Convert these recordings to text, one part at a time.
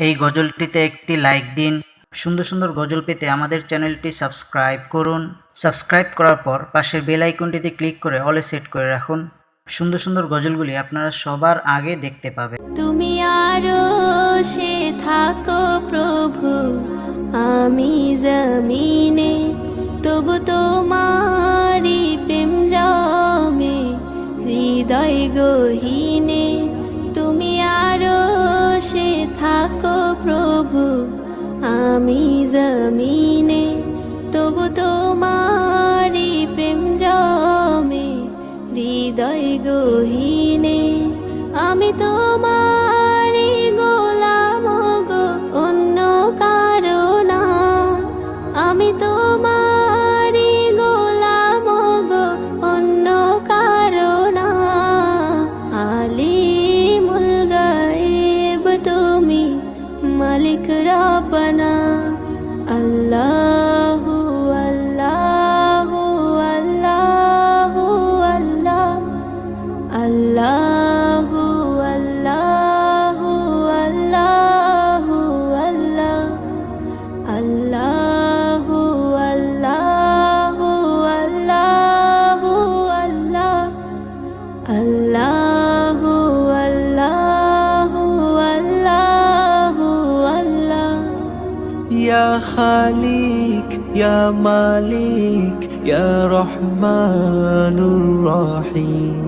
এই গজলটিতে একটি লাইক দিন। সুন্দর সুন্দর গজল পেতে আমাদের চ্যানেলটি সাবস্ক্রাইব করুন। সাবস্ক্রাইব করার পর পাশের বেল আইকনটিতে ক্লিক করে অলে সেট করে রাখুন। সুন্দর সুন্দর গজলগুলি আপনারা সবার আগে দেখতে পাবেন। তুমি আরশে থাকো প্রভু, আমি জমিনে, তবু তোমারি প্রেম জমে হৃদয় গহীনে। তুমি আরশে থাকো প্রভু, আমি জমিনে, তবু তোমারি প্রেম জমে হৃদয় গহীনে। আমি তোমারি গোলাম গো, অন্য কারো না। আমি তোমারি গোলাম গো, অন্য কারো না। আলিমুল গায়েব তুমি, মালিক রব্বানা। আল্লাহু আল্লাহু আল্লাহু আল্লাহ, আল্লাহু আল্লাহু আল্লাহু আল্লাহ, আল্লাহু আল্লাহু আল্লাহু আল্লাহ, আল্লাহু আল্লাহু আল্লাহু আল্লাহ। ইয়া খালিক ইয়া মালিক ইয়া রহমানুর রহিম।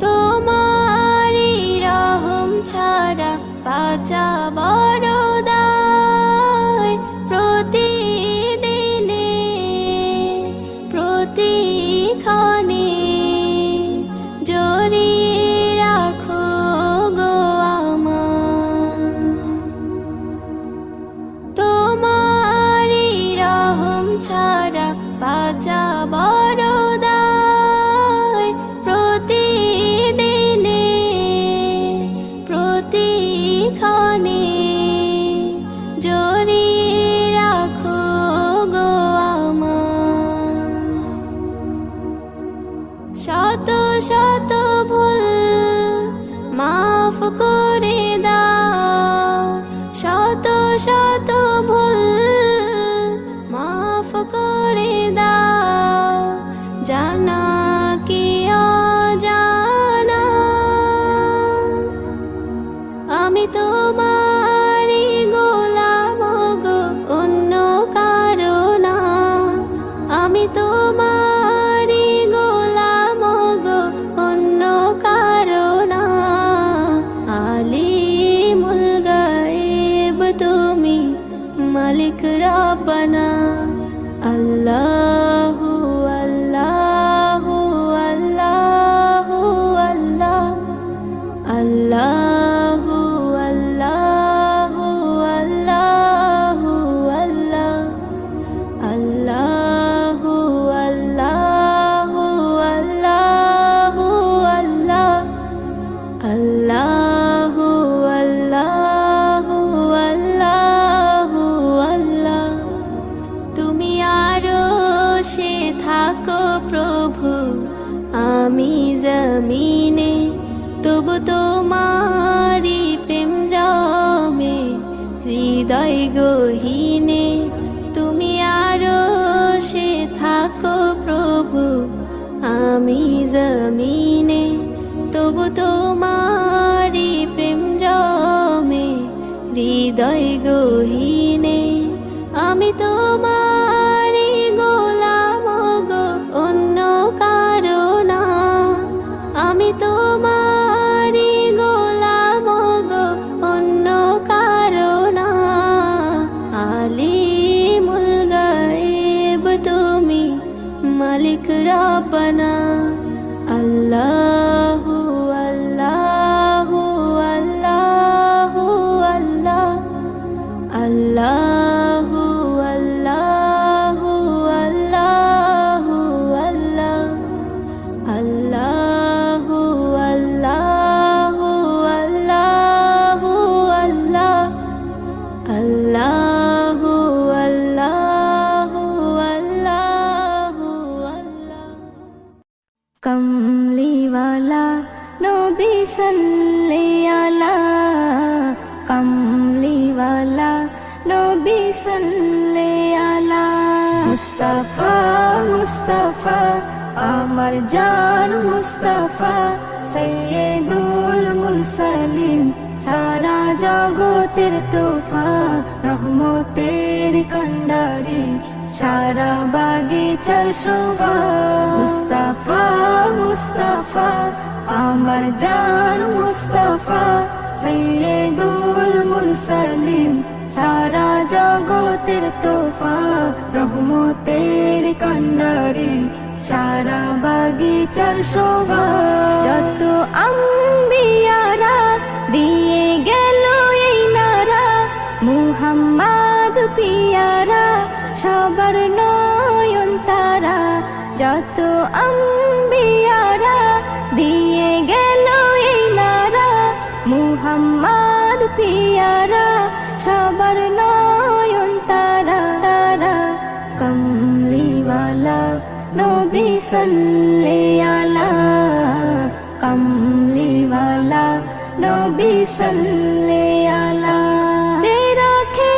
তোমারি রহম ছাড়া বাঁচা বড় দায়। প্রতিদিনে প্রতিক্ষণে জড়িয়ে রাখো গো আমায়। তোমারি রহম ছাড়া বাঁচা বড় দায়। প্রতিদিনে প্রতিক্ষণে জড়িয়ে রাখো গো আমায়। শত শত ভুল মাফ করে দাও, শত শত ভুল মাফ করে দাও। জানা কি অজানা, আমি তোমারি গোলাম গো, অন্য কারো না। আমি তোমারি গোলাম গো, অন্য কারো না। আলিমুল গায়েব তুমি, মালিক রব্বানা। আল্লাহু আল্লাহু আল্লাহু আল্লাহ, আল্লাহু আল্লাহু আল্লাহু আল্লাহ, আল্লাহু আল্লাহু আল্লাহু আল্লাহ, আল্লাহু আল্লাহু আল্লাহু আল্লাহ। তুমি আরশে থাকো প্রভু, আমি জমিনে, তবু তোমারি প্রেম জমে হৃদয় গহীনে। তুমি আরশে থাকো প্রভু, আমি জমিনে, তবু তোমারি প্রেম জমে হৃদয় গহীনে। আমি তোমারি গোলাম গো, অন্য কারো না। আমি তোমারি গোলাম গো, অন্য কারো না। আলিমুল গায়েব তুমি, মালিক রব্বানা। আল্লাহু আল্লাহু আল্লাহু আল্লাহ, আল্লাহু আল্লাহু আল্লাহু আল্লাহ, আল্লাহু আল্লাহু আল্লাহু আল্লাহ, আল্লাহু আল্লাহু আল্লাহু আল্লাহ। কমলিওয়ালা নবী সাল্লি আলা কমলি সাল্লি আলা মুস্তাফা মুস্তাফা আমার জান মুস্তাফা সৈয়দুল মুরসালিন সারা জগতের তোফা রহমতের কান্ডারি সারা বাগিচার শোভা মুস্তাফা মুস্তাফা আমার জান মুস্তাফা সৈয়দুল মুরসালিন সারা জগতের তোফা রহমতের কান্ডারি সারা বাগিচার শোভা যত আম্বিয়ারা দিয়ে গেল এই নারা মুহাম্মদ পিয়ারা সবার নয়ন তারা যত আম্বিয়ারা দিয়ে গেল এই নারা মুহাম্মদ পিয়ারা সবার নয়ন তারা তারা কমলিওয়ালা নবী সাল্লি আলা কমলিওয়ালা নবী সাল্লি আলা যে রাখে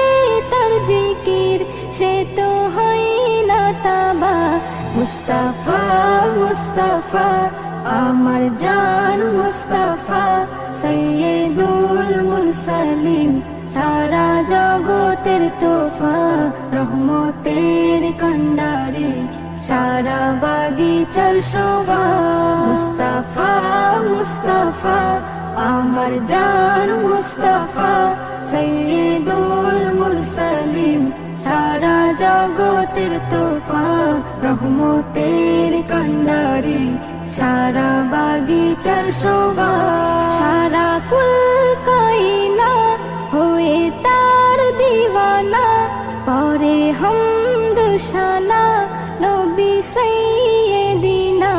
তার জিকির সে তো হয় না তাবা মুস্তাফা মুস্তাফা আমার জান মুস্তাফা সৈয়দুল মুরসালিন সারা জগতের তোফা রহমতের কান্ডারি সারা বাগিচার শোভা মুস্তাফা মুস্তাফা আমার জান মুস্তাফা সৈয়দুল মুরসালিন সারা জগতের তোফা রহমতের কান্ডারি সারা বাগিচার শোভা সারা কুল কায়না হয়ে তার দিওয়ানা পরে হামদ শানা নবী সাইয়্যিদিনা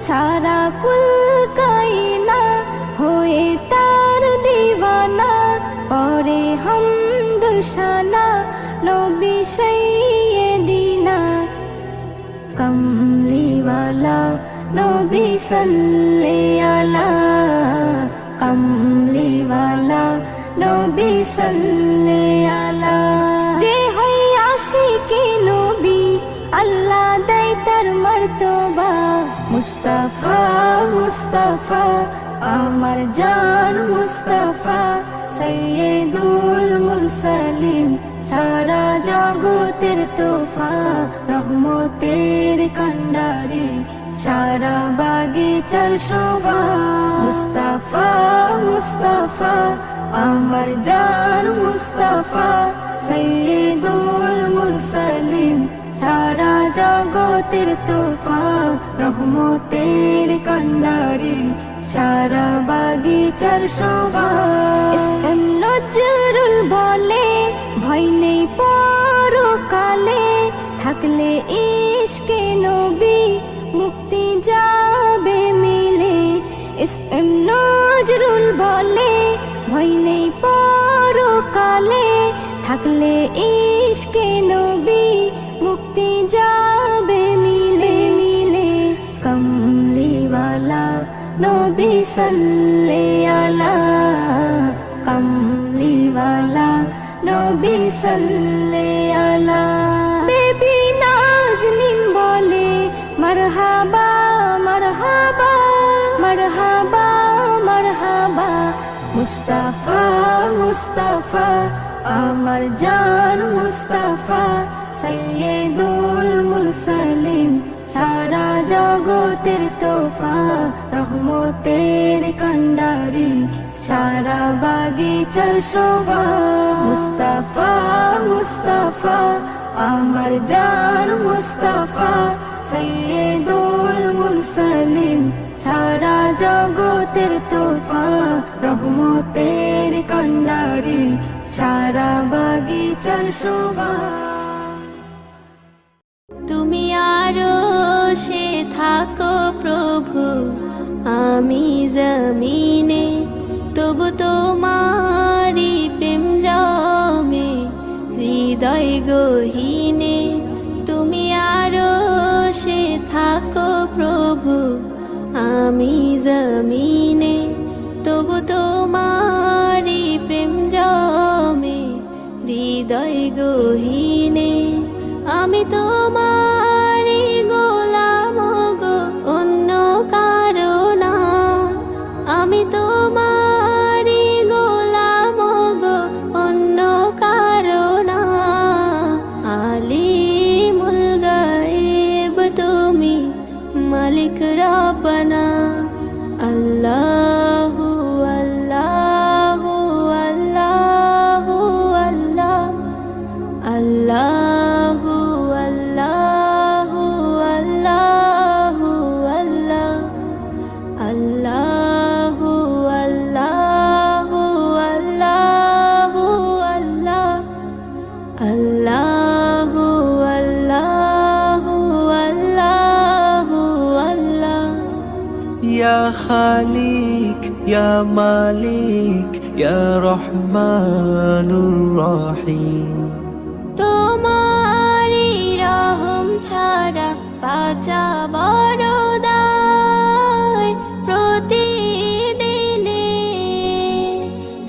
সারা কুল কায়না হয়ে তার দিওয়ানা পরে হামদ শানা নবী সাইয়্যিদিনা কমলিওয়ালা নবী সাল্লি আলা কমলিওয়ালা নবী সাল্লি আলা যে হয় আশিকে নবী আল্লাহ দেয় তার মর্তবা মুস্তাফা মুস্তাফা আমার জান মুস্তাফা সৈয়দুল মুরসালিন সারা জগতের তোফা রহমতের কান্ডারি সারা বাগিচার শোভা মুস্তাফা মুস্তাফা আমার জান মুস্তাফা সৈয়দুল মুরসালিন সারা জগতের তোফা রহমতের কান্ডারি সারা বাগিচার শোভা ইসলাম নজরুল বলে ভয় নেই পরকালে থাকলে ইশকে নবী মুক্তি যাবে মিলে ইসলাম নজরুল বলে ভয় নেই পরকালে থাকলে ইশকে নবী মুক্তি যাবে মিলে মিলে কমলিওয়ালা নবী সাল্লি আলা কমলিওয়ালা নবী সাল্লি আলা বেবি নাজনীন বলে মারহাবা মারহাবা মারহাবা মারহাবা মুস্তাফা মুস্তাফা আমার জান মুস্তাফা সৈয়দুল মুরসালিন সারা জগতের তোফা রহমতের কান্ডারি সারা বাগিচার শোভা মুস্তাফা মুস্তাফা আমার জান মুস্তাফা সৈয়দুল মুরসালিন সারা জগতের তোফা রহমতের কান্ডারি সারা বাগিচার শোভা তুমি আরো সে থাকো প্রভু আমি জমিনে তবু তোমারি প্রেম জমে হৃদয় গহীনে তুমি আরো সে থাকো প্রভু আমি জমিনে তবু তোমারি প্রেম জমে হৃদয় হৃদয় গহীনে আমি তোমারি গোলাম গো, অন্য কারো না। আমি তোমারি গোলাম গো, অন্য কারো না। আলিমুল গায়েব তুমি, মালিক রব্বানা। আল্লাহু আল্লাহু আল্লাহু আল্লাহ, আল্লাহু আল্লাহু আল্লাহু আল্লাহ, আল্লাহু আল্লাহু আল্লাহু আল্লাহ, আল্লাহু আল্লাহু আল্লাহু আল্লাহ। ইয়া খালিক ইয়া মালিক ইয়া রহমানুর রহিম। তোমারি রহম ছাড়া বাঁচা বড় দায়। প্রতিদিনে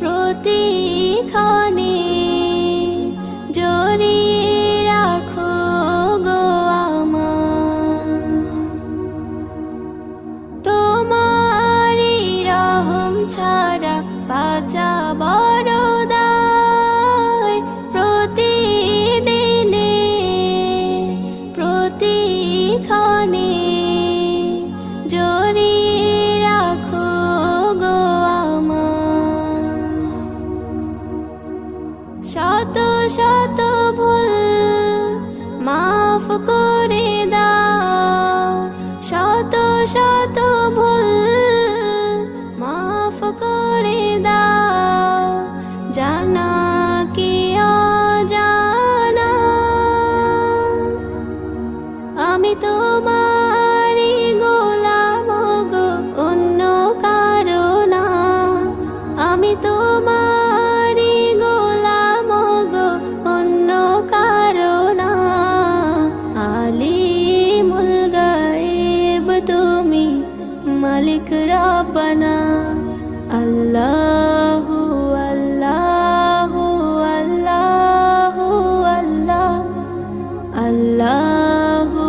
প্রতিক্ষণে জড়িয়ে রাখো গো আমায়। তোমারি রহম ছাড়া বাঁচা বড় দায়। প্রতিদিনে প্রতিক্ষণে জড়িয়ে রাখো গো আমায়। শত শত ভুল মাফ করে দাও, শত শত ভুল মাফ করে দাও। জানা কি অজানা আমি তোমারি গোলাম গো, অন্য কারো না। আমি তোমারি গোলাম গো, অন্য কারো না। আলিমুল গায়েব তুমি, মালিক রব্বানা। আল্লাহু আল্লাহু আল্লাহু আল্লাহ, আল্লাহু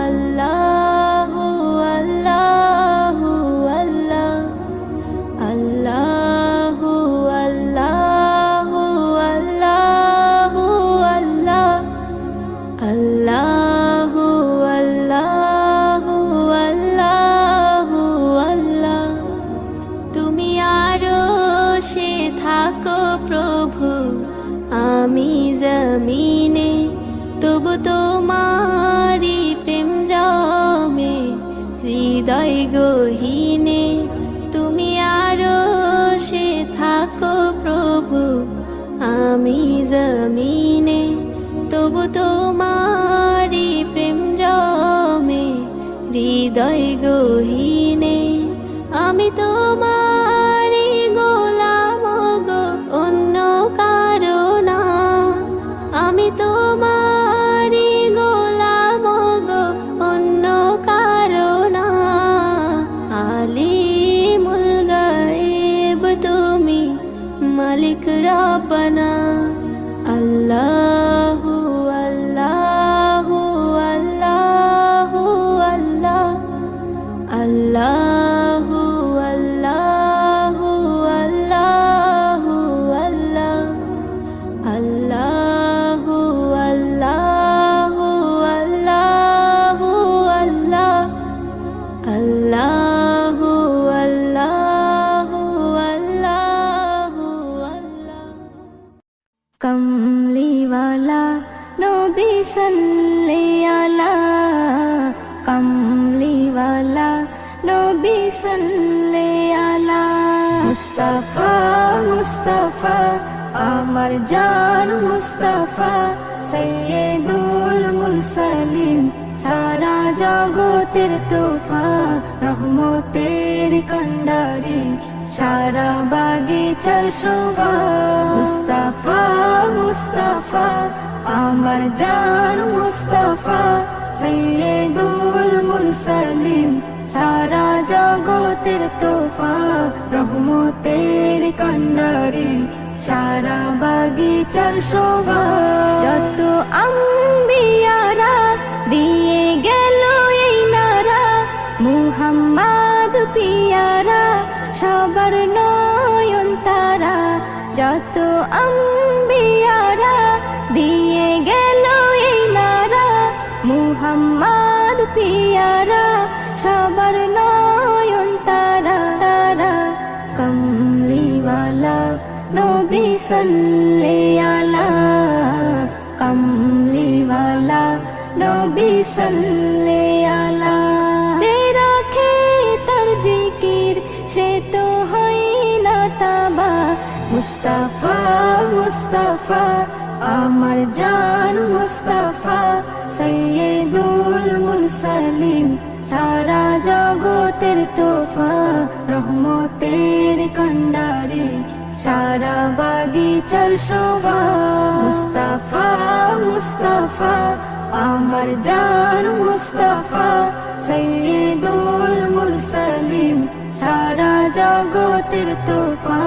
আল্লাহু আল্লাহু আল্লাহ, আল্লাহু আল্লাহু আল্লাহু আল্লাহ, আল্লাহু আল্লাহু আল্লাহু আল্লাহ। তুমি আরশে থাকো প্রভু, আমি জমিনে, তবু তোমারি প্রেম জমে হৃদয় গহীনে। তুমি আরশে থাকো প্রভু, আমি জমিনে, তবু তোমারি প্রেম জমে হৃদয় গহীনে। আমি তোমারি গোলাম গো, অন্য কারো না। আমি তোমারি গোলাম গো, অন্য কারো না। আলিমুল গায়েব তুমি, মালিক রব্বানা। আল্লাহু আল্লাহু আল্লাহু আল্লাহ, আল্লাহু আল্লাহু আল্লাহু আল্লাহ, আল্লাহু আল্লাহু আল্লাহু আল্লাহ, আল্লাহু আল্লাহু আল্লাহু আল্লাহ। কমলিওয়ালা নবী সাল্লি আলা, কমলিওয়ালা নবী সাল্লি আলা। মুস্তাফা মুস্তাফা আমার জান মুস্তাফা, সৈয়দুল মুরসালিন সারা জগতের তোফা। রহমতের কান্ডারি সারা বাগিচার শোভা। মুস্তাফা মুস্তাফা আমার জান মুস্তাফা, সৈয়দুল মুরসালিন সারা জগতের তোফা। রহমতের কান্ডারি সারা বাগিচার শোভা। যত আম্বিয়ারা দিয়ে গেল এই নারা, মুহাম্মদ পিয়ারা সবার নয়ন তারা। যত আম্বিয়ারা দিয়ে গেল এই নারা, মুহাম্মদ পিয়ারা সবার নয়ন তারা তারা। কমলিওয়ালা নবী সাল্লে আলা, কমলিওয়ালা নবী সাল্লে আলা। যে রাখে তার জিকির সে তো হয় না তাবা। মুস্তাফা মুস্তাফা আমার জান মুস্তাফা, সৈয়দুল মুরসালিন সারা জগতের তোফা। রহমতের কান্ডারে সারা বাগিচার শোভা। মুস্তাফা মুস্তাফা আমার জান মুস্তাফা, সৈয়দুল মুরসালিন সারা জগতের তোফা।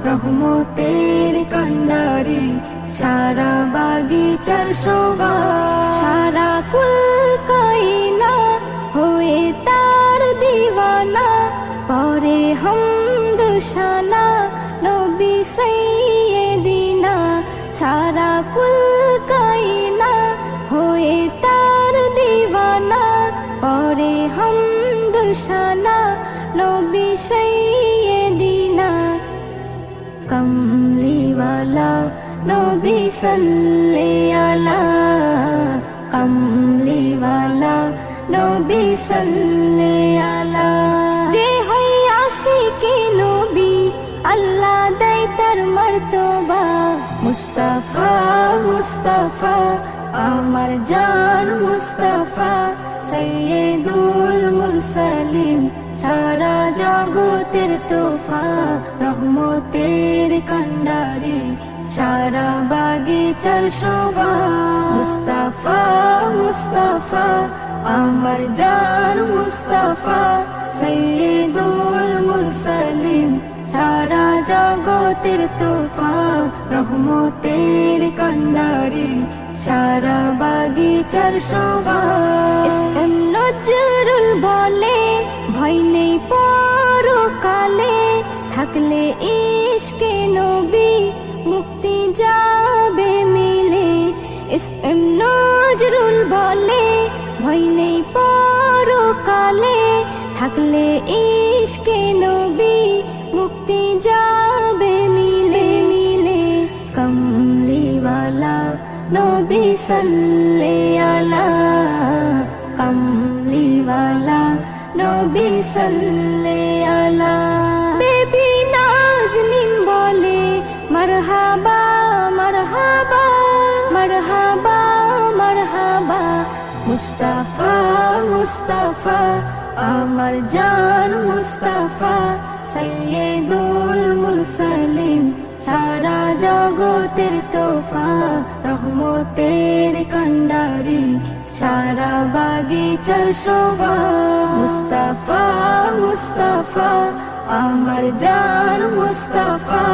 রহমতের কান্ডারে সারা বাগিচার শোভা। সারা কুল কায়না হয়ে তার দিওয়ানা, পরে হামদ শানা নবী সাইয়্যিদিনা। সারা কুল কায়না হয়ে তার দিওয়ানা, পরে হামদ শানা নবী সাইয়্যিদিনা। কমলিওয়ালা নবী সাল্লে আলা, কমলিওয়ালা নবী সাল্লে আলা। যে হয় আশিকে নবী আল্লাহ দেয় তার মর্তবা। মুস্তাফা মুস্তাফা আমার জান মুস্তাফা, সৈয়দুল মুরসালিন সারা জগতের তোফা। রহমতের কান্ডারে সারা বাগিচার শোভা। মুস্তাফা মুস্তাফা আমার জান মুস্তাফা, সৈয়দুল মুরসালিন সারা জগতের তোফা। রহমতের কান্ডারে সারা বাগিচার শোভা। এসএম নজরুল বলে ভয় নেই পরকালে, থাকলে ইশকে নবী মুক্তি যাবে মিলে। এসএম নজরুল বলে ভয় নেই পরকালে, থাকলে ইশকে নবী মুক্তি যাবে মিলে মিলে। কমলিওয়ালা নবী সাল্লে আলা, কমলিওয়ালা নবী সাল্লে আলা। বেবি নাজনীন বলে মারহাবা মারহাবা মারহাবা মারহাবা। মুস্তাফা মুস্তাফা আমার জান মুস্তাফা, সৈয়দুল মুরসালিন সারা জগতের তোফা। রহমতের কান্ডারে সারা বাগিচার শোভা। মুস্তাফা মুস্তাফা আমার জান মুস্তাফা,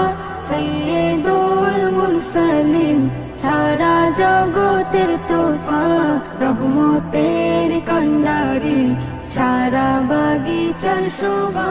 সৈয়দুল মুরসালিন সারা জগতের তোফা। রহমতের কান্ডারে সারা বাগিচার শোভা।